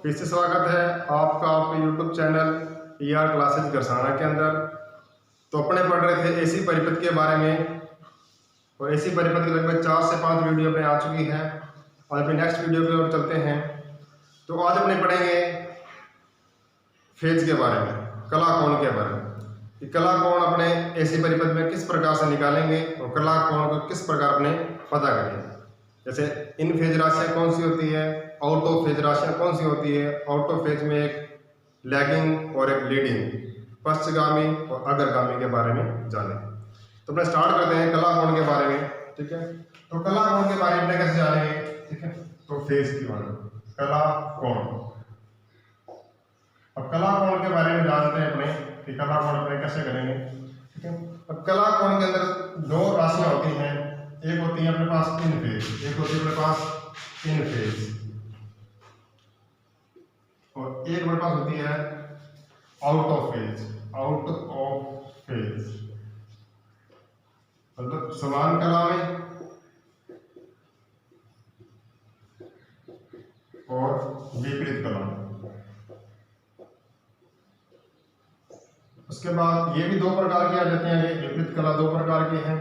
फिर से स्वागत है आपका आपके YouTube channel ER classes Garsana के अंदर। तो अपने पढ़ रहे थे एसी परिपथ के बारे में और एसी परिपथ की लगभग 4 से 5 वीडियो अपने आ चुकी है और अपने नेक्स्ट वीडियो की ओर चलते हैं। तो आज अपने पढ़ेंगे फेज के बारे में, कला कोण के बारे में कि कला कोण अपने एसी परिपथ में किस प्रकार से निकालेंगे और कला कोण को किस प्रकार अपने पता करेंगे। जैसे इन फेज राशियाँ कौन सी होती है, आउट ऑफ फेज राशियाँ कौन सी होती है। आउट ऑफ फेज में एक लैगिंग और एक लीडिंग, पश्चगामी और अग्रगामी के बारे में जाने। तो अपने स्टार्ट करते हैं कला कोण के बारे में, ठीक है। तो कला कोण के बारे में कैसे जानेंगे, ठीक है। तो फेज की बारे में कला कोण। अब कला कोण के बारे में जानते हैं अपने कि कला कोण अपने कैसे करेंगे, ठीक है। अब कला कोण के अंदर 2 राशियाँ होती हैं, एक होती है अपने पास इन फेज, एक होती है अपने पास इन फेज और एक अपने पास होती है out of phase. Out of phase मतलब समान कला में और विपरीत कला में। उसके बाद ये भी 2 प्रकार की आ जाती हैं, विपरीत कला 2 प्रकार की है।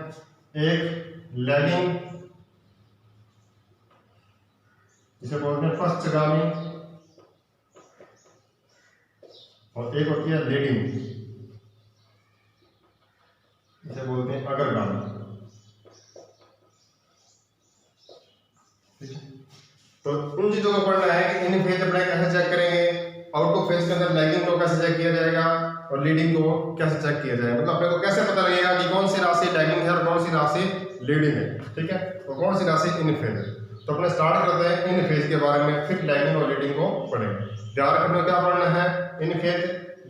एक लैगिंग जिसे बोलते हैं पश्चगामी और एक होती है लीडिंग जिसे बोलते हैं अग्रगामी, ठीक है। तो उन चीजों को पढ़ना है कि इन फेज अपने कैसे चेक करेंगे, आउट ऑफ फेज के अंदर लैगिंग को कैसे चेक किया जाएगा और लीडिंग को कैसे चेक किया जाएगा। मतलब अपने को कैसे पता लगेगा कि कौन सी राशि लैगिंग है और कौन सी राशि लीडिंग है, ठीक है। तो कौन सी राशि इन फेज है। तो अपने स्टार्ट करते हैं इन फेज के बारे में, फिर लैगिंग और लीडिंग को पढ़ेंगे। ध्यान रखना क्या पढ़ना है, इन फेज,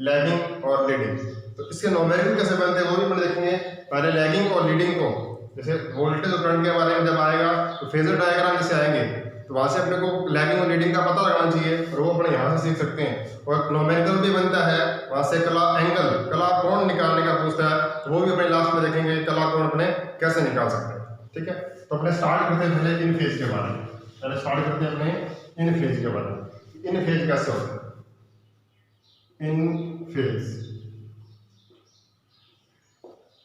लैगिंग और लीडिंग। तो इसके न्यूमेरिकल कैसे बनते हैं वो भी अपन देखेंगे। पहले लैगिंग और लीडिंग को, जैसे वोल्टेज और करंट के बारे में जब आएगा तो फेजर डायग्राम जैसे आएंगे तो वहां से अपने को लैगिंग और लीडिंग का पता लगाना चाहिए और वो अपने यहाँ से सीख सकते हैं। और न्यूमेरिकल भी बनता है, वहां से कला एंगल, कला कोण निकालने का पूछता है तो वो भी अपने लास्ट में देखेंगे कला कोण अपने कैसे निकाल सकते हैं, ठीक है। तो अपने स्टार्ट करते हैं पहले इन फेज के बारे में। पहले स्टार्ट करते हैं अपने इन फेज के बारे में। इन फेज कैसे होता है, इन फेज।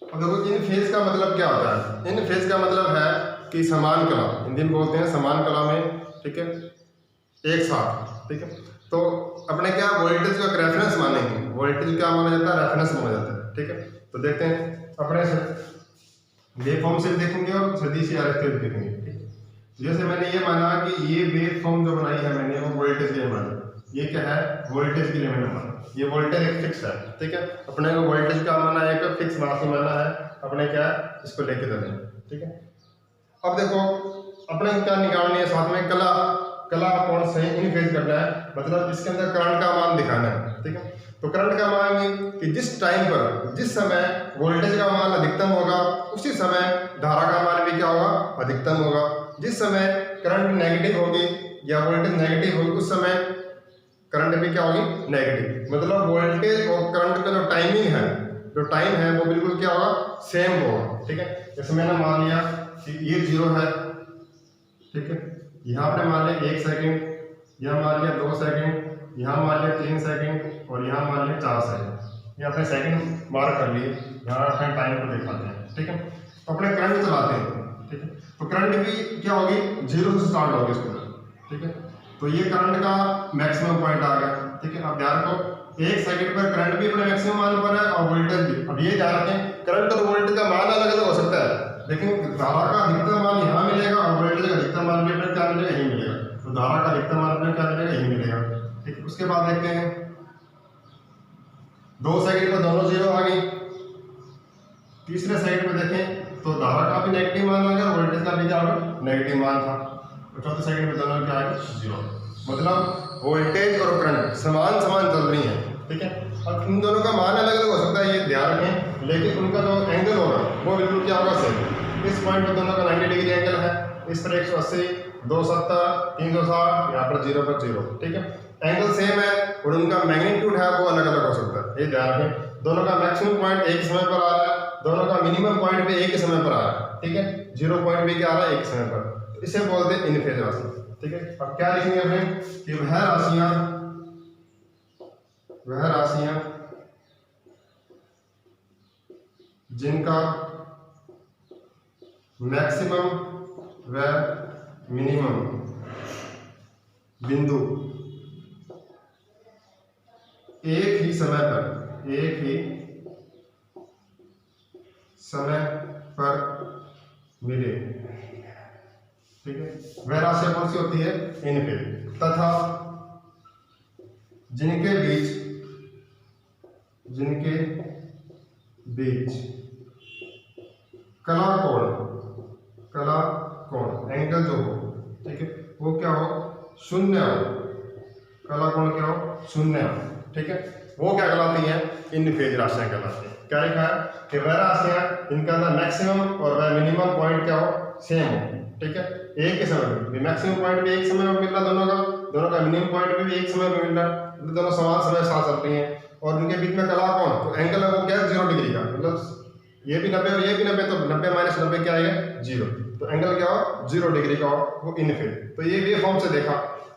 अब देखो इन फेज का मतलब क्या होता है। इन फेज का मतलब है कि समान कला, हिंदी में बोलते हैं समान कला में, ठीक है, एक साथ, ठीक है। तो अपने क्या वोल्टेज का रेफरेंस मानेंगे, वोल्टेज क्या माना जाता है, रेफरेंस माना जाता है, ठीक है। तो देखते हैं अपने वेव फॉर्म से देखेंगे और सदी से आरएफ से देखेंगे, ठीक है। जैसे मैंने ये माना कि ये वेव फॉर्म जो बनाई है मैंने वो वोल्टेज के लिए माना, ये क्या है वोल्टेज के लिए मैंने माना। ये वोल्टेज एक फिक्स है, ठीक है। अपने को वोल्टेज का माना है, एक फिक्स राशि माना है, अपने क्या है इसको लेके चलें, ठीक है। अब देखो अपने क्या निकालनी है, साथ में कला, कला कोण से इन फेज करना है, मतलब इसके अंदर करंट का मान दिखाना है, ठीक है। तो करंट का मान भी कि जिस टाइम पर, जिस समय वोल्टेज का मान अधिकतम होगा उसी समय धारा का मान भी क्या होगा, अधिकतम होगा। जिस समय करंट नेगेटिव होगी या वोल्टेज नेगेटिव होगी उस समय करंट भी क्या होगी, नेगेटिव। मतलब वोल्टेज और करंट का जो टाइमिंग है, जो टाइम है वो बिल्कुल क्या होगा, सेम होगा, ठीक है। जैसे मैंने मान लिया कि ये 0 है, ठीक है। यहाँ पे मान लिया 1 सेकंड, यहाँ मान लिया 2 सेकंड, यहाँ मान लिया 3 सेकंड और यहाँ मान लिया 4 सेकंड। ये अपने सेकंड मार्क कर लिए, यहाँ अपने टाइम को दिखाते हैं, ठीक है। तो अपने करंट चलाते हैं, ठीक है। तो करंट भी क्या होगी, 0 से स्टार्ट होगी इसके अंदर, ठीक है। तो ये करंट का मैक्सिमम पॉइंट आ गया, ठीक है। अब ध्यान रखो 1 सेकंड पर करंट भी अपने मैक्सिमम मान पर है और वोल्टेज भी। अब ये ध्यान रखें करंट और वोल्टेज का मान अलग अलग हो सकता है, लेकिन धारा का अधिकतम मान यहाँ मिलेगा और वोल्टेज का अधिकतम मान भी अपने क्या मिलेगा, यही मिलेगा। तो धारा का अधिकतम मान अपने क्या मिलेगा, यही मिलेगा, ठीक है। उसके बाद देखते हैं 2 सेकंड में दोनों 0 आ गई। तीसरे सेकंड में देखें तो धारा का भी नेगेटिव मान आ गया और वोल्टेज का भी क्या होगा, नेगेटिव मान था। तो चौथे सेकंड में दोनों क्या आएगा, 0। मतलब वोल्टेज और करंट समान समान चल रही है, ठीक है। अब इन दोनों का मान अलग अलग हो सकता है, ये ध्यान रखें, लेकिन उनका जो एंगल होगा वो बिल्कुल क्या होगा, सेम। इस पॉइंट पर दोनों का 90 डिग्री एंगल है, इस पर 180, 270, 360, यहाँ पर 0 पर 0, ठीक है। एंगल सेम है और उनका मैग्नीट्यूड है वो अलग अलग हो सकता है, ये ध्यान रखें। दोनों का मैक्सिमम पॉइंट एक समय पर आ रहा है, दोनों का मिनिमम पॉइंट भी एक ही समय पर आ रहा है, ठीक है। 0 पॉइंट भी क्या आ रहा है, एक समय पर। तो इसे बोलते हैं इन फेज राशि, ठीक है। अब क्या लिखेंगे अपने कि वह राशि राशियां जिनका मैक्सिमम व मिनिमम बिंदु एक ही समय पर मिले, ठीक है। वह राशियां कौन सी होती है? इन फेज। तथा जिनके बीच कला कोण एंगल जो हो, ठीक है, वो क्या हो? शून्य हो। कला कोण क्या हो? शून्य हो, ठीक है। वो क्या कहलाती है? इन फेज राशियां कहलाती है। क्या लिखा है कि वह राशियां इनका मैक्सिमम और वह मिनिमम पॉइंट क्या हो? सेम हो, ठीक है। एक ही समय में मैक्सिमम पॉइंट भी एक समय में मिल रहा, दोनों का मिनिमम पॉइंट भी एक समय में मिल रहा, दोनों समान समय साथ चल रही हैं। और उनके बीच में कला कोण, तो एंगल है वो क्या है? 0 डिग्री का, मतलब ये भी 90 और ये भी 90, तो 90 माइनस 90 क्या आएगा? 0। तो एंगल क्या हो? 0 डिग्री का हो, वो इन फेज। तो ये वे फॉर्म से देखा,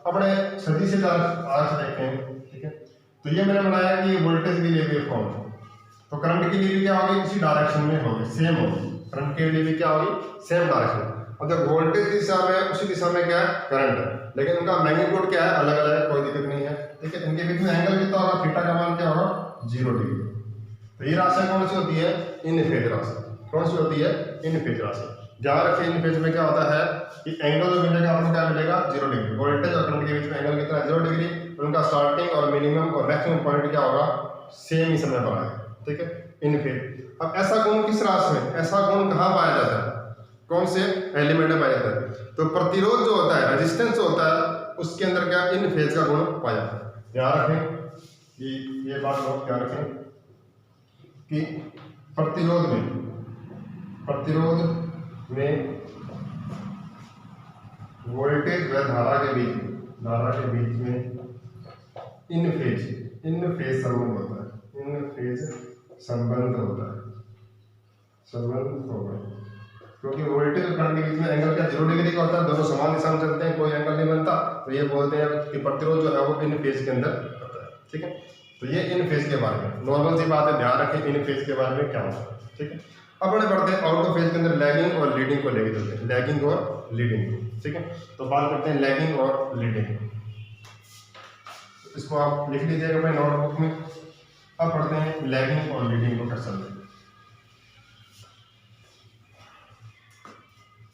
अपने सदी से आगे से देखते हैं, ठीक है। तो ये मैंने बनाया कि वोल्टेज के लिए वे फॉर्म, तो करंट के लिए भी क्या होगी? इसी डायरेक्शन में होगी, सेम होगी। करंट के लिए भी क्या होगी? Same direction. अब जब वोल्टेज दिशा में, उसी दिशा में क्या है? करंट है, लेकिन उनका मैग्नीट्यूड क्या है? अलग अलग है, कोई दिक्कत नहीं है, ठीक है। इनके बीच में एंगल कितना होगा? थीटा का मान क्या होगा? 0 डिग्री। तो ये राशि कौन सी होती है? इन फेज राशि। कौन सी होती है? इन फेज राशि। ध्यान रखिए, इन फेज में क्या होता है कि एंगल जो मिलेगा आपको क्या मिलेगा? 0 डिग्री। वोल्टेज और करंट के बीच में एंगल कितना है? 0 डिग्री। उनका स्टार्टिंग और मिनिमम और मैक्सिमम पॉइंट क्या होगा? सेम ही समय पर आएगा, ठीक है। इन फेज। अब ऐसा गुण किस राशि में, ऐसा गुण कहाँ पाया जाता है? कौन से एलिमेंट में पाया जाता है? तो प्रतिरोध जो होता है, रेजिस्टेंस जो होता है, उसके अंदर क्या इन फेज का गुण पाया जाता है। ध्यान रखें कि ये बात बहुत ध्यान रखें कि प्रतिरोध में वोल्टेज व धारा के बीच में इन फेज संबंध होता है। इन फेज संबंध होगा, क्योंकि वोल्टेज और करंट के बीच में एंगल क्या? 0 डिग्री का होता है, दोनों समान दिशा में चलते हैं, कोई एंगल नहीं बनता। तो ये बोलते हैं कि प्रतिरोध जो है वो इन फेज के अंदर होता है, ठीक है। तो ये इन फेज के बारे में नॉर्मल सी बात है, ध्यान रखें इन फेज के बारे में क्या होता है, ठीक है। अब बड़े पढ़ते हैं आउट ऑफ फेज के अंदर लैगिंग और लीडिंग को लेकर चलते हैं, लैगिंग और लीडिंग को, ठीक है। तो बात करते हैं लैगिंग और लीडिंग। इसको आप लिख लीजिएगा अपने नोटबुक में। अब पढ़ते हैं लैगिंग और लीडिंग को कैसे चलते हैं।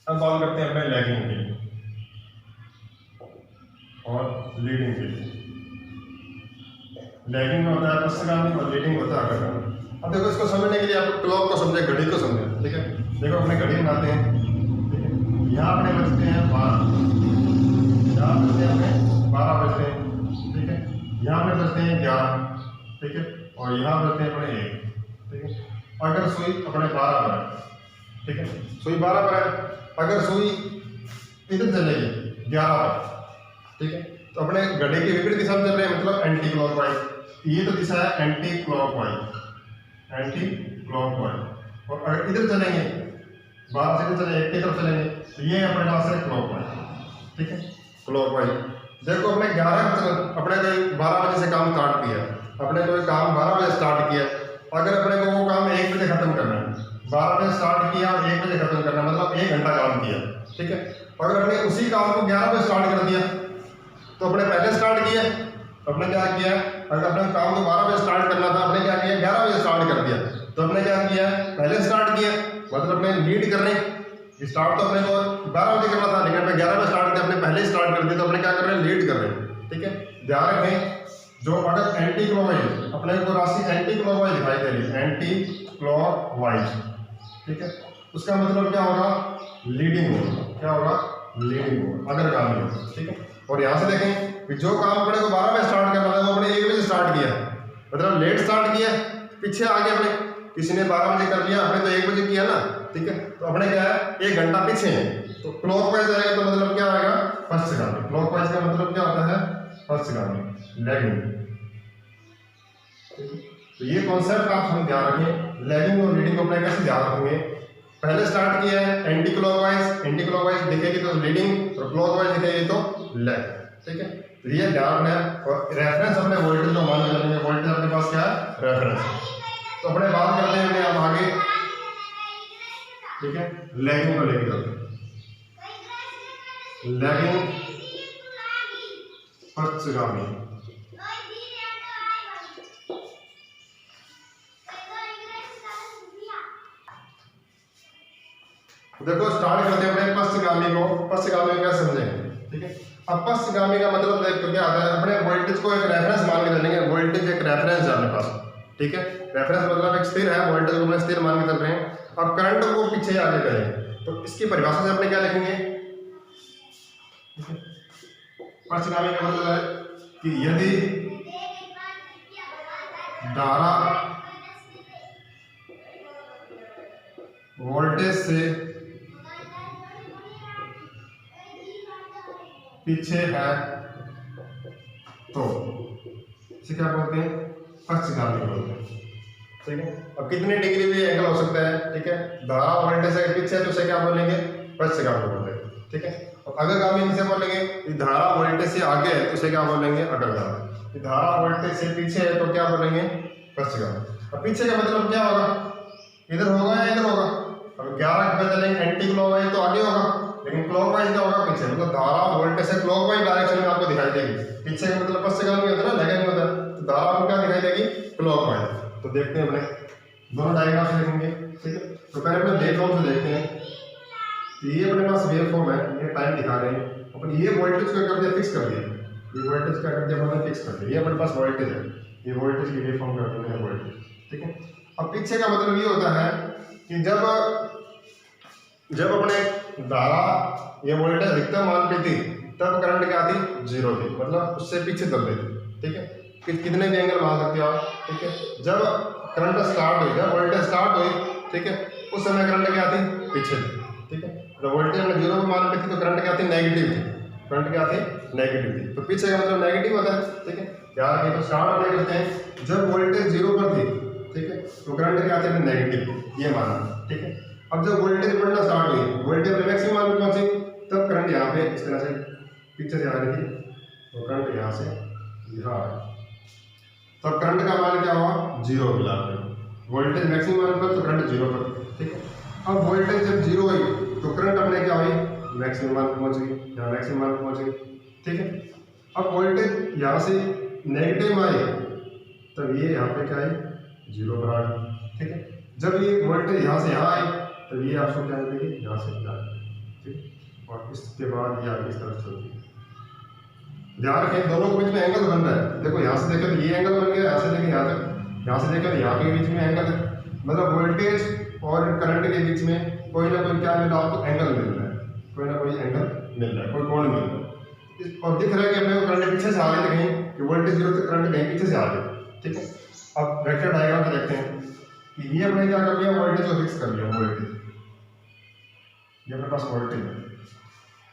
अब बात करते हैं अपने लैगिंग के और लीडिंग के लिए। लैगिंग में होता है पश्चगामी और लीडिंग होता है अग्रगामी। अब देखो, इसको समझने के लिए आप क्लॉक को समझे, घड़ी को समझे, ठीक है। देखो अपने घड़ी बनाते हैं, ठीक है। यहाँ अपने बजते हैं 12, यहाँ बजते हैं अपने 12 बजते हैं, ठीक है। यहाँ पे बजते हैं 11, ठीक है। और यहाँ बजते हैं अपने 1, ठीक है। अगर सुई अपने 12 पर है, ठीक है, सुई 12 पर है, अगर सुई इधर चलेगी 11 पर, ठीक है, तो अपने घड़ी की विपरीत दिशा में चल रहे हैं, मतलब एंटी क्लॉकवाइज। ये तो दिशा है एंटी क्लॉकवाइज। और अगर इधर चलेंगे, 12 से इधर चले, 1 की तरफ चलेंगे, तो ये अपने पास है क्लॉकवाइज, ठीक है, क्लॉकवाइज। देखो अपने 11 अपने कोई 12 बजे से काम स्टार्ट किया, अपने कोई काम 12 बजे स्टार्ट किया, अगर अपने को वो काम 1 बजे खत्म करना है, 12 बजे स्टार्ट किया और 1 बजे खत्म करना, मतलब 1 घंटा काम किया, ठीक है। अगर अपने उसी काम को 11 बजे स्टार्ट कर दिया, तो अपने पहले स्टार्ट किया, अपने क्या किया, अगर अपने काम को 12 बजे स्टार्ट करना था, अपने क्या किया, 11 बजे स्टार्ट कर दिया, तो अपने क्या किया, पहले स्टार्ट किया, मतलब अपने लीड कर रहे हैं। स्टार्ट तो अपने को 12 बजे करना था, लेकिन अपने 11 बजे स्टार्ट किया, अपने पहले स्टार्ट कर दिया, तो अपने क्या कर रहे हैं, लीड कर रहे हैं, ठीक है। ध्यान रखें, जो अगर एंटी क्लॉकवाइज, अपने को राशि एंटी क्लॉकवाइज दिखाई दे रही है, एंटी क्लॉकवाइज, ठीक है, उसका मतलब क्या होगा, लीडिंग होगा। क्या होगा, लीडिंग होगा, अग्रगामी होगा, ठीक है। और यहाँ से देखें कि जो काम अपने को 12 बजे स्टार्ट करना था, वो अपने 1 बजे स्टार्ट किया, मतलब लेट स्टार्ट किया, पीछे आ गया अपने, किसी ने 12 बजे कर लिया, अपने तो 1 बजे किया ना, ठीक है। तो अपने क्या है, 1 घंटा पीछे है, तो क्लॉकवाइज आएगा, तो मतलब क्या आएगा, पश्चगामी। क्लॉकवाइज का मतलब क्या होता है, पश्चगामी, लैगिंग। तो ये कॉन्सेप्ट आप हम ध्यान रखें, लैगिंग और लीडिंग को अपने कैसे ध्यान रखेंगे। पहले स्टार्ट किया है एंटी क्लॉकवाइज दिखेगी तो लीडिंग, और क्लॉकवाइज दिखेगी तो लैग, ठीक है। तो ये ध्यान है। और रेफरेंस अपने वोल्टेज को मान के चलेंगे, वोल्टेज अपने पास क्या है, रेफरेंस। तो अपने बात करते हैं अब आगे, ठीक है, लैगिंग को लेकर चलते हैं। लैगिंग पश्चगामी, देखो स्टार्ट करते हैं अपने पश्चगामी को। पश्चगामी क्या समझेंगे, ठीक है। अब पश्चगामी का मतलब देखो क्या आता है, अपने वोल्टेज को एक रेफरेंस मान के चलेंगे। वोल्टेज एक रेफरेंस है अपने पास, ठीक है। रेफरेंस मतलब एक स्थिर है, वोल्टेज को अपने स्थिर मान के चल रहे हैं। अब करंट को पीछे आगे करेंगे तो इसकी परिभाषा से अपने क्या लिखेंगे, पश्चगामी का मतलब है कि यदि धारा वोल्टेज से पीछे है तो इसे क्या बोलते हैं, पश्चगामी बोलते हैं, ठीक है। अब कितने डिग्री भी एंगल हो सकता है, ठीक है। धारा वोल्टेज से पीछे है तो उसे क्या बोलेंगे, पश्चगामी बोलते हैं, ठीक है। और अग्रगामी किसे बोलेंगे, धारा वोल्टेज से आगे है तो उसे क्या बोलेंगे, अग्रगामी। धारा वोल्टेज से पीछे है तो क्या बोलेंगे, पश्चगामी। अब पीछे का मतलब क्या होगा, इधर होगा या इधर होगा। अब 11 पे चलेंगे एंटी क्लॉकवाइज तो आगे होगा, लेकिन क्लॉकवाइज क्या होगा, पीछे। मतलब धारा वोल्टेज से क्लॉकवाइज डायरेक्शन में आपको दिखाई देगी। पीछे का मतलब पश्चगामी होता है ना, लैगिंग होता है, तो धारा आपको क्या दिखाई देगी, क्लॉकवाइज। तो देखते हैं अपने दोनों डायग्राम से देखेंगे, ठीक है। तो पहले अपने वेवफॉर्म से देखते हैं। ये अपने पास वेवफॉर्म है, ये टाइम दिखा रहे हैं। अपन ये वोल्टेज को कर दिया, फिक्स कर दिया। ये वोल्टेज क्या कर दिया, हमने फिक्स कर दिया। ये अपने पास वोल्टेज है, ये वोल्टेज की वेवफॉर्म करते हैं वोल्टेज, ठीक है। अब पीछे का मतलब ये होता है कि जब अपने धारा ये वोल्टेज अधिकतम मान पे थी तब करंट क्या थी, 0 थी, मतलब उससे पीछे चल रही थी, ठीक है। कितने भी एंगल मान सकते हो आप, ठीक है। जब करंट स्टार्ट हुई, जब वोल्टेज स्टार्ट हुई, ठीक है, उस समय करंट क्या थी, पीछे थी, ठीक है। जब वोल्टेज अपने 0 पे मान पे थी तो करंट क्या थी, नेगेटिव थी। करंट क्या थी, नेगेटिव थी। तो पीछे का मतलब नेगेटिव होता है, ठीक है। याद रखिए। तो स्टार्ट अपने करते हैं, जब वोल्टेज 0 पर थी, ठीक है, तो करंट क्या थी, नेगेटिव, ये माना, ठीक है। अब जब वोल्टेज बढ़ना स्टार्ट हुई, वोल्टेज अपने मैक्सिमम मान पे पहुंची, तब करंट यहाँ पे इस तरह से पीछे से आ रही थी, तो करंट यहाँ से यहाँ आया, तब करंट का मान क्या हुआ, 0 मिला। वोल्टेज मैक्सिमम मान पर तो करंट 0 पर, ठीक है। अब वोल्टेज जब 0 हुई तो करंट अपने क्या हुई, मैक्सिमम मान पर पहुंच गई, यहाँ मैक्सिमम मान पर पहुंच गई, ठीक है। अब वोल्टेज यहाँ से नेगेटिव में आई तब ये यहाँ पे क्या आई, 0 पर आ गई, ठीक है। जब ये वोल्टेज यहाँ से यहाँ आई तो ये आपको क्या मिलेगी, यहाँ से क्या, ठीक। और इसके बाद ये आगे इस तरफ चलती है। ध्यान रखें, दोनों के बीच में एंगल बन रहा है। देखो यहाँ से देखें तो ये एंगल बन गया, यहाँ से देखें यहाँ तक, यहाँ से देखें तो यहाँ के बीच में एंगल है। मतलब वोल्टेज और करंट के बीच में कोई ना कोई क्या मिल रहा है, आपको एंगल मिल रहा है, कोई ना कोई एंगल मिल रहा है, कोई कोण मिल रहा है। और दिख रहा है कि अपने को करंट पीछे से आ रही है कहीं, कि वोल्टेज 0 तक करंट कहीं पीछे से आ रही, ठीक है। अब वेक्टर डायग्राम से देखते हैं कि ये अपने क्या कर लिया, वोल्टेज को फिक्स कर लिया, वोल्टेज ये अपने पास वोल्टेज है,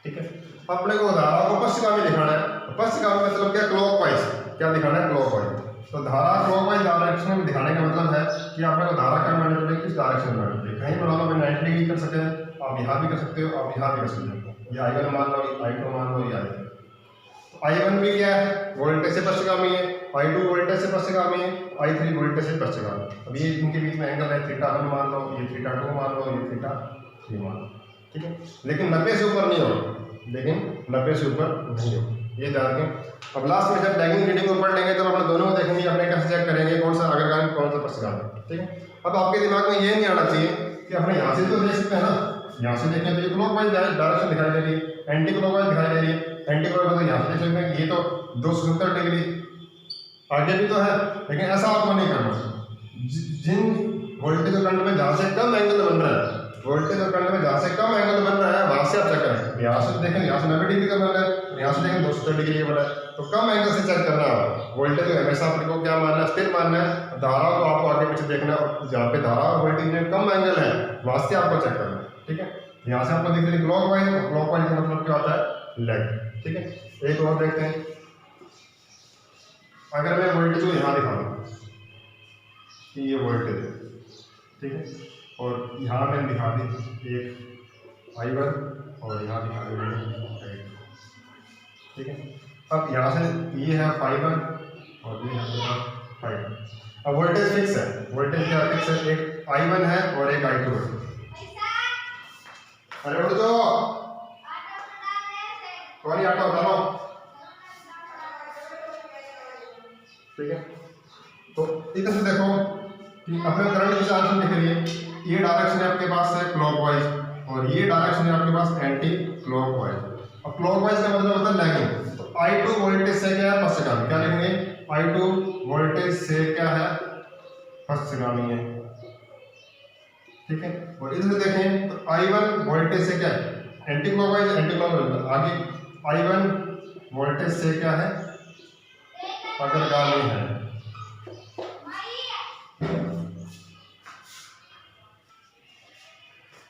ठीक है। अपने को धारा को पश्चगामी दिखाना है। पश्चगामी मतलब क्या, क्लॉकवाइज, क्या दिखाना है, क्लॉकवाइज। तो धारा क्लॉकवाइज डायरेक्शन में दिखाने का मतलब है कि आपने को धारा क्या माननी पड़ेगी, किस डायरेक्शन में माननी पड़ेगी। कहीं मान लो 90 डिग्री कर सकते हैं, आप यहाँ भी कर सकते हो, आप यहाँ भी कर सकते हो। ये I1 मान लो, I2 मान लो, ये I1 भी क्या है, वोल्टेज से पश्चगामी है, I2 वोल्टेज से पश्चगामी है, I3 वोल्टेज से पश्चगामी। अब ये इनके बीच में एंगल है, θ1 मान लो, ये θ2 मान लो, ये θ3 मान लो, ठीक है। लेकिन 90 से ऊपर नहीं होगा, लेकिन 90 से ऊपर नहीं होगा, ये ध्यान रखें। अब लास्ट में जब लैगिंग रीडिंग ऊपर लेंगे तब अपने दोनों को देखेंगे, अपने कैसे चेक करेंगे कौन सा अग्रगामी कौन सा पश्चगामी, ठीक है। अब आपके दिमाग में ये नहीं आना चाहिए कि अपने यहाँ से तो देख सकते हैं ना, यहाँ से देखें तो ये क्लॉकवाइज डायरेक्शन दिखाई दे रही है, एंटी क्लॉकवाइज दिखाई दे रही है। एंटी क्लॉकवाइज तो यहाँ से देख सकते हैं कि ये तो 270 डिग्री आगे भी तो है, लेकिन ऐसा आपको नहीं करना। जिन वोल्टेज और करंट में जहाँ से कम एंगल बन रहा है, वोल्टेज और करंट में जहाँ से कम एंगल बन रहा है वहाँ से आप चेक करें। यहाँ से देखें, यहाँ से 90 डिग्री का बन रहा है, यहाँ से देखें 270 डिग्री का बन रहा है, तो कम एंगल से चेक करना है। वोल्टेज हमेशा अपने को क्या मानना है, स्थिर मानना है। धारा को आपको आगे पीछे देखना है, और जहाँ पे धारा और वोल्टेज में कम एंगल है वहाँ से आपको चेक करना है, ठीक है। यहाँ से आपको दिख रही है क्लॉकवाइज, क्लॉकवाइज का मतलब क्या होता है, लेग, ठीक है। एक और देखते हैं, अगर मैं वोल्टेज को यहाँ दिखा दूँ कि ये वोल्टेज है, ठीक है, और यहाँ मैंने दिखा दी एक I1 और यहाँ दिखा दी मैंने I2, ठीक है। अब यहाँ से ये है ∅1 और ये है ∅2। अब वोल्टेज फिक्स है, वोल्टेज क्या फिक्स है, एक I1 है और एक I2 है। अरे उठ जाओ, कौन आटा उतारो, ठीक है। तो इधर से देखो कि अपने करंट की डायरेक्शन दिख रही है, ये डायरेक्शन है आपके पास है क्लॉकवाइज और ये डायरेक्शन है आपके पास एंटी क्लॉकवाइज। अब क्लॉकवाइज का मतलब होता है लैगिंग। तो I2 वोल्टेज से क्या है, पश्चगामी। क्या लिखेंगे, I2 वोल्टेज से क्या है, पश्चगामी है, ठीक है। और इधर से देखें तो I1 वोल्टेज से क्या है, एंटी क्लॉकवाइज, एंटी क्लॉकवाइज आगे I1 वोल्टेज से क्या है, अग्रगामी है,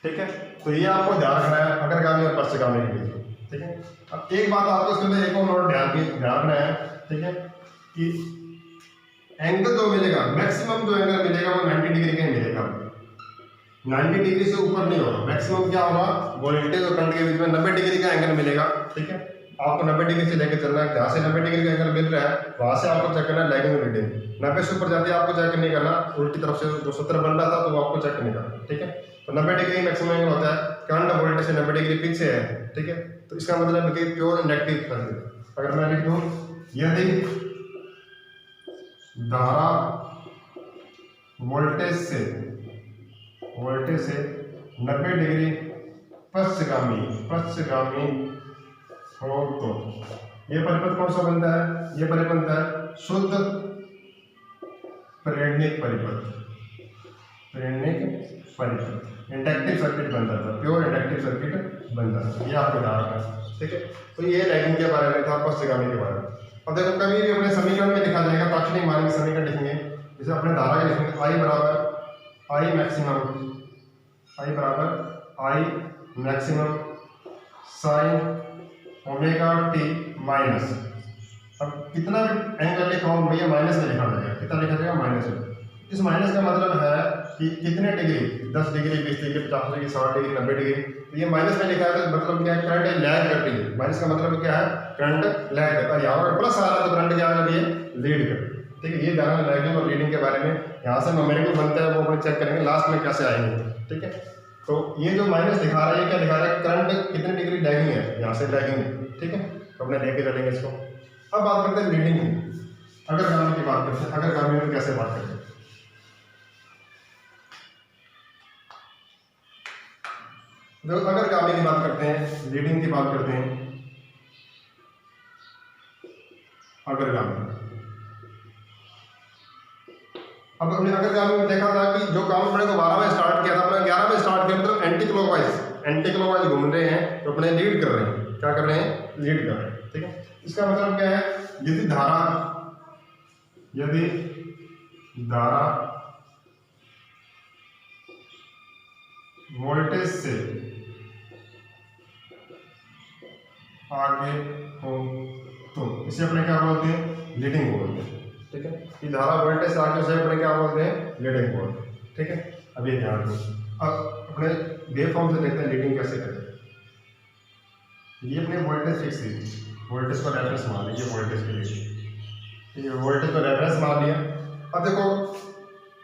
ठीक है। तो ये आपको ध्यान रखना है अग्रगामी और पश्चगामी के बीच, ठीक है। अब एक बात आपको इसके अंदर एक और ध्यान रखना है, ठीक है, कि एंगल जो मिलेगा, मैक्सिमम जो एंगल मिलेगा वो 90 डिग्री का ही मिलेगा, 90 डिग्री से ऊपर नहीं होगा। मैक्सिमम क्या होगा, वोल्टेज और करंट के बीच में 90 डिग्री का एंगल मिलेगा, ठीक है। आपको 90 डिग्री से लेकर चलना है, जहाँ से 90 डिग्री का एंगल मिल रहा है वहाँ से आपको चेक करना है लैगिंग और लीडिंग। 90 से ऊपर जाती है आपको चेक नहीं करना, उल्टी तरफ से जो 70 बन रहा था तो वो आपको चेक नहीं करना, ठीक है। तो 90 डिग्री मैक्सिमम एंगल होता है, करंट वोल्टेज से 90 डिग्री पीछे है, ठीक है। तो इसका मतलब है कि प्योर इंडक्टिव सर्किट। अगर मैं लिख दूँ यदि धारा वोल्टेज से 90 डिग्री पश्चगामी हो तो ये परिपथ कौन सा बनता है, ये परिपथ बनता है शुद्ध प्रेरणिक परिपथ, इंडक्टिव सर्किट बनता था, प्योर इंडक्टिव सर्किट बनता था। ये आपको ध्यान रखना है, ठीक है। तो ये लैगिंग के बारे में था, पश्चगामी के बारे में। अब देखो कभी भी अपने समीकरण में लिखा जाएगा, ताक्षणिक मान के समीकरण लिखेंगे, जैसे अपने धारा के लिखेंगे I बराबर I maximum sine omega T minus. अब कितना भी एंगल लिखा हो भैया माइनस में लिखा जाएगा, कितना लिखा जाएगा, माइनस में। इस माइनस का मतलब है कि कितने degree, 10 degree, 20 degree, 50 degree, 60 degree, 90 degree. तो ये माइनस में लिखा है तो मतलब क्या है, करंट लैग कर रही है। माइनस का मतलब क्या है, करंट लैग कर, और यहाँ पर प्लस आ रहा है तो करंट क्या कर रही है, लीड कर, ठीक है। ये जाना लैगिंग और लीडिंग के बारे में। यहाँ से न्यूमेरिकल बनता है वो अपन चेक करेंगे लास्ट में कैसे आएंगे, ठीक है। तो ये जो माइनस दिखा रहा है ये क्या दिखा रहा है, करंट कितने डिग्री लैगिंग है, यहाँ से लैगिंग है, ठीक है। तो अपने लेके चलेंगे इसको। अब बात करते हैं लीडिंग की, अग्रगामी की बात करते हैं। अग्रगामी में कैसे बात करते हैं, तो अग्रगामी की बात करते हैं, लीडिंग की बात करते हैं। अग्रगामी, अब हमने अग्रगामी में देखा था कि जो काम अपने को 12 में स्टार्ट किया था, अपने 11 में स्टार्ट किया, मतलब एंटी क्लॉकवाइज घूम रहे हैं, तो अपने लीड कर रहे हैं। क्या कर रहे हैं, लीड कर रहे हैं, ठीक है। इसका मतलब क्या है, यदि धारा वोल्टेज से आगे हो तो इसे अपने क्या बोलते हैं, लीडिंग बोलते हैं, ठीक है। ये धारा वोल्टेज से आगे उसे अपने क्या बोलते हैं, लीडिंग बोलते हैं, ठीक है। अब ये ध्यान दो। अब अपने वेव फॉर्म से देखते हैं लीडिंग कैसे करें। ये अपने वोल्टेज फिक्स है, वोल्टेज को रेफरेंस मान लीजिए, वोल्टेज के लिए, ठीक है, वोल्टेज को रेफरेंस मान लिया। अब देखो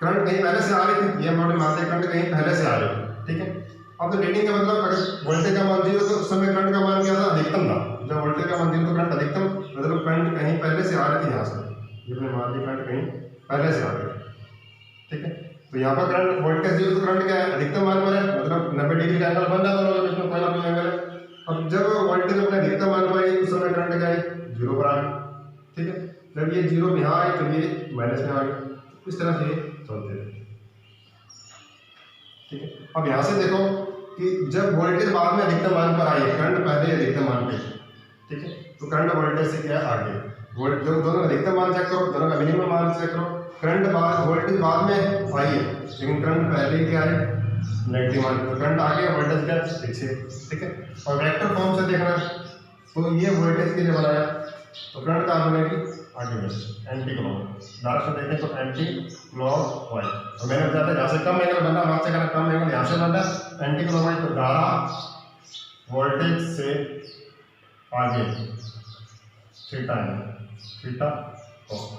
करंट कहीं पहले से आ रही थी, ये हम मानते हैं करंट कहीं पहले से आ रही है, ठीक है। अब तो लीडिंग का मतलब अगर वोल्टेज का मान 0 तो उस समय करंट का मान क्या था, अधिकतम था। जब वोल्टेज का मान 0 तो करंट अधिकतम, मतलब करंट कहीं पहले से आ रही थी यहाँ से, ये अपने मान लिया करंट कहीं पहले से आ रही है, ठीक है। तो यहाँ पर करंट वोल्टेज 0 तो करंट क्या है, अधिकतम मान पर है, मतलब 90 डिग्री का एंगल बन रहा है दोनों के बीच में, कोई ना कोई एंगल है। अब जब वोल्टेज अपने अधिकतम मान पर आई उस समय करंट क्या है, 0 पर आ गई, ठीक है। जब ये 0 यहाँ आए तो ये माइनस में आ गई, इस तरह से चलते हैं, ठीक है। अब यहाँ से देखो कि जब वोल्टेज बाद में अधिकतम मान पर आई, करंट पहले अधिकतम मान पे, ठीक है। तो करंट वोल्टेज से क्या आगे, जो दोनों का अधिकतम मान चेक करो, दोनों का मिनिमम मान चेक करो। करंट बाद वोल्टेज बाद में आई है, लेकिन करंट पहले ही क्या है, नेगेटिव मान, तो करंट आगे, वोल्टेज क्या पीछे, ठीक है। और वेक्टर फॉर्म से देखना, तो ये वोल्टेज के लिए बनाया, तो करंट कहाँ बनेगी, आगे में एंटी क्लॉकवाइज। डायरेक्शन देखें तो एंटी क्लॉकवाइज। तो मैंने बताया था जहाँ से कम एंगल बनना, वहाँ से करना कम एंगल, यहाँ से बनना एंटी क्लॉकवाइज। तो धारा वोल्टेज से आगे, थीटा है, थीटा होगा।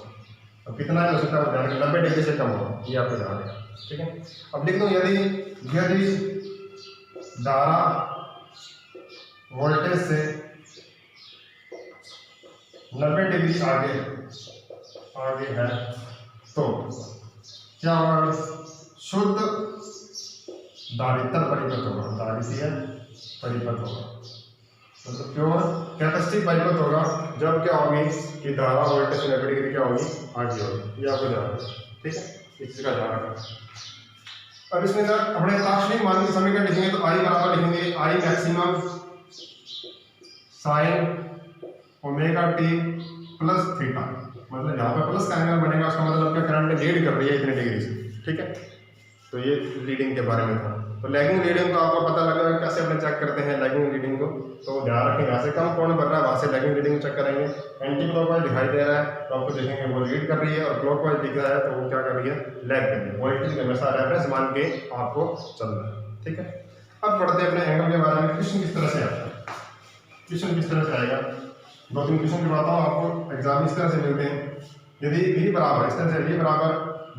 अब कितना है उसका ध्यान रखें, 90 डिग्री से कम होगा, ये आपको ध्यान रखें, ठीक है। अब लिख दो यदि धारा वोल्टेज से 90 डिग्री आगे है तो क्या होगा, शुद्ध धारित्र परिपथ होगा, धारितीय परिपथ होगा, मतलब प्योर कैपेसिटिव परिपथ होगा जब क्या होगी कि धारा वोल्टेज से 90 डिग्री क्या होगी, आगे होगी। ये आपको ध्यान रखना, ठीक है, इस चीज का ध्यान रखना। अब इसमें अपने तात्क्षणिक मान की समीकरण लिखेंगे तो आई बराबर लिखेंगे I maximum sine omega T plus theta, मतलब यहाँ पर प्लस का एंगल बनेगा, उसका मतलब क्या करंट लीड कर रही है इतने डिग्री से, ठीक है। तो ये लीडिंग के बारे में था। तो लैगिंग लीडिंग को आपको पता लगा कैसे अपने चेक करते हैं लैगिंग लीडिंग को, तो ध्यान रखें यहाँ से कम कोण बन रहा है वहाँ से लैगिंग लीडिंग चेक करेंगे। एंटी क्लॉकवाइज दिखाई दे रहा है तो आपको देखेंगे वो लीड कर रही है, और क्लॉकवाइज दिख रहा है तो वो क्या कर रही है, लैग कर रही है। वोल्टेज हमेशा रेफरेंस मान के आपको चलना है, ठीक है। अब पढ़ते हैं अपने एंगल के बारे में। क्वेश्चन किस तरह से आता है, क्वेश्चन किस तरह से आएगा, 2-3 क्वेश्चन करवाता हूँ आपको, एग्जाम इस तरह से मिलते हैं। यदि v बराबर, इस तरह से v बराबर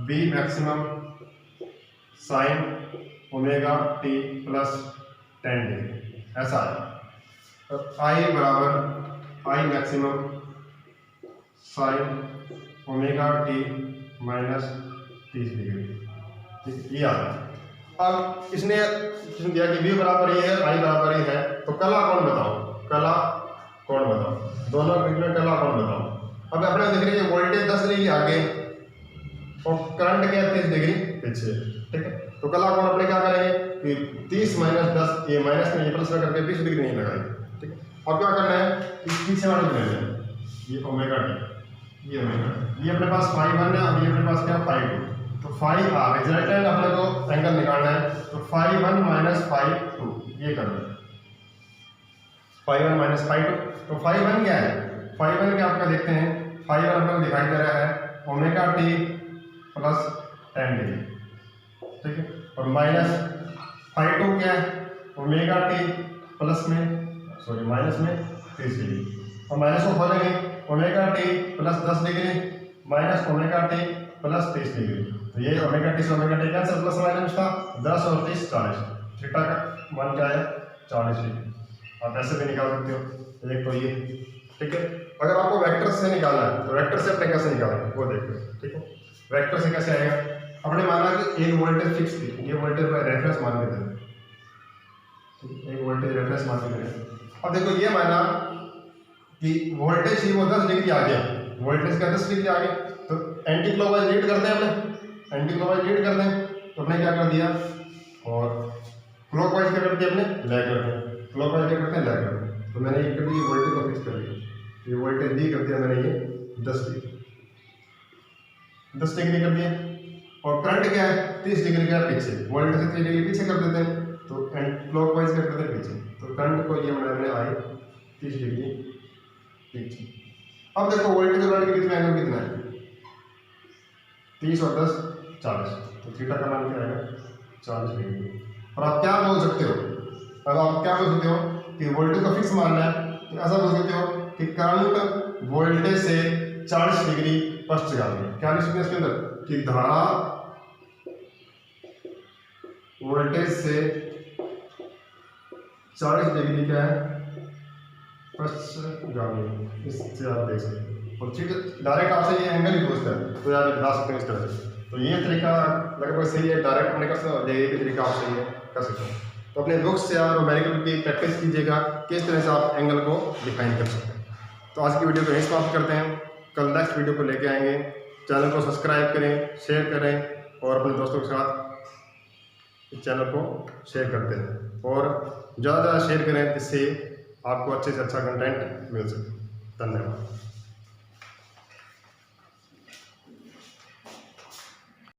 b maximum sine omega T plus 10 degree, ऐसा है। तो i बराबर i maximum sine omega T minus 30 degree, ठीक, ये आता है। अब इसने दिया कि v बराबर ये है, i बराबर ये है, तो कला कौन बताओ, कला कौन बताओ, दोनों में कला कौन बताओ। अब अपने देख रहे हैं वोल्टेज 10 डिग्री आगे और करंट क्या 30 डिग्री पीछे, ठीक है। तो कला कौन अपने क्या करेंगे कि 30 माइनस 10, ये माइनस में ये प्लस में करके 20 डिग्री नहीं लगाएंगे, ठीक है। अब क्या करना है कि पीछे वाले ले लें, ये ओमेगा टी, ये ओमेगा, ये अपने पास φ1 है, अब ये अपने पास क्या φ2, तो फाई आ रिजल्टेंट अपने को एंगल निकालना है, तो φ1 माइनस φ2 ये करना है, φ1 माइनस φ2। तो φ1 क्या है, φ1 क्या आपका देखते हैं, φ1 अपने दिखाई दे रहा है ओमेगा टी प्लस 10 डिग्री, ठीक है, और माइनस φ2 क्या है, ओमेगा टी प्लस में माइनस में 30 डिग्री, और माइनस को खोलेंगे omega T plus 10 degree minus omega T plus 30 degree, तो ये ओमेगा टी से omega T cancel, plus minus का 10 और 30 40, थीटा का मान क्या है 40 डिग्री। आप ऐसे भी निकाल सकते हो, एक तो ये, ठीक है। अगर आपको वेक्टर से निकालना है तो वेक्टर से अपने कैसे निकालेंगे वो देखो, ठीक है। वेक्टर से कैसे आएगा, अपने माना कि एक वोल्टेज फिक्स थी, ये वोल्टेज रेफरेंस मान के दें, एक वोल्टेज रेफरेंस मान के दें। अब देखो ये माना कि वोल्टेज ही वो 10 डिग्री आ गया, वोल्टेज का 10 डिग्री आ गया, तो एंटी क्लॉकवाइज लीड करते हैं अपने, एंटी क्लॉकवाइज लीड करते हैं, तो अपने क्या कर दिया, और क्लॉकवाइज क्या करते हैं अपने लैग करते हैं, क्लॉकवाइज क्या करते हैं लैग करते हैं। तो मैंने ये कर दिया, वोल्टेज को फिक्स कर दिया, ये वोल्टेज दी कर दिया मैंने, ये 10 डिग्री कर दिया, और करंट क्या है 30 डिग्री का पीछे, वोल्टेज से 30 डिग्री पीछे कर देते हैं, तो क्लॉकवाइज कर देते हैं पीछे, तो करंट को ये मैंने आई 30 डिग्री पीछे। अब देखो वोल्टेज और करंट के बीच में एंगल कितना है, 30 और 10 40, तो थीटा का मान क्या आएगा 40 डिग्री। और आप क्या बोल सकते हो, अब आप क्या बोल सकते हो कि वोल्टेज को फिक्स मानना है, तो ऐसा बोल सकते हो कि करंट वोल्टेज से 40 डिग्री फर्स्ट जगह में, क्या लिख सकते हैं इसके अंदर कि धारा वोल्टेज से 40 डिग्री क्या है पश्चिमगामी, इससे आप देख सकते हैं। और ठीक है, डायरेक्ट आपसे ये एंगल ही पूछता है तो आप बता सकते हैं इस तरह से। तो ये तरीका लगभग सही है, डायरेक्ट अपने कर सकते हैं, ये भी तरीका आप सही है कर सकते हैं। तो अपने बुक्स से और न्यूमेरिकल की प्रैक्टिस कीजिएगा किस तरह से आप एंगल को डिफाइन कर सकते हैं। तो आज की वीडियो को यहीं समाप्त करते हैं, कल नेक्स्ट वीडियो को लेके आएंगे। चैनल को सब्सक्राइब करें, शेयर करें और अपने दोस्तों के साथ इस चैनल को शेयर करते हैं, और ज़्यादा से ज़्यादा शेयर करें जिससे आपको अच्छे से अच्छा कंटेंट मिल सके। धन्यवाद।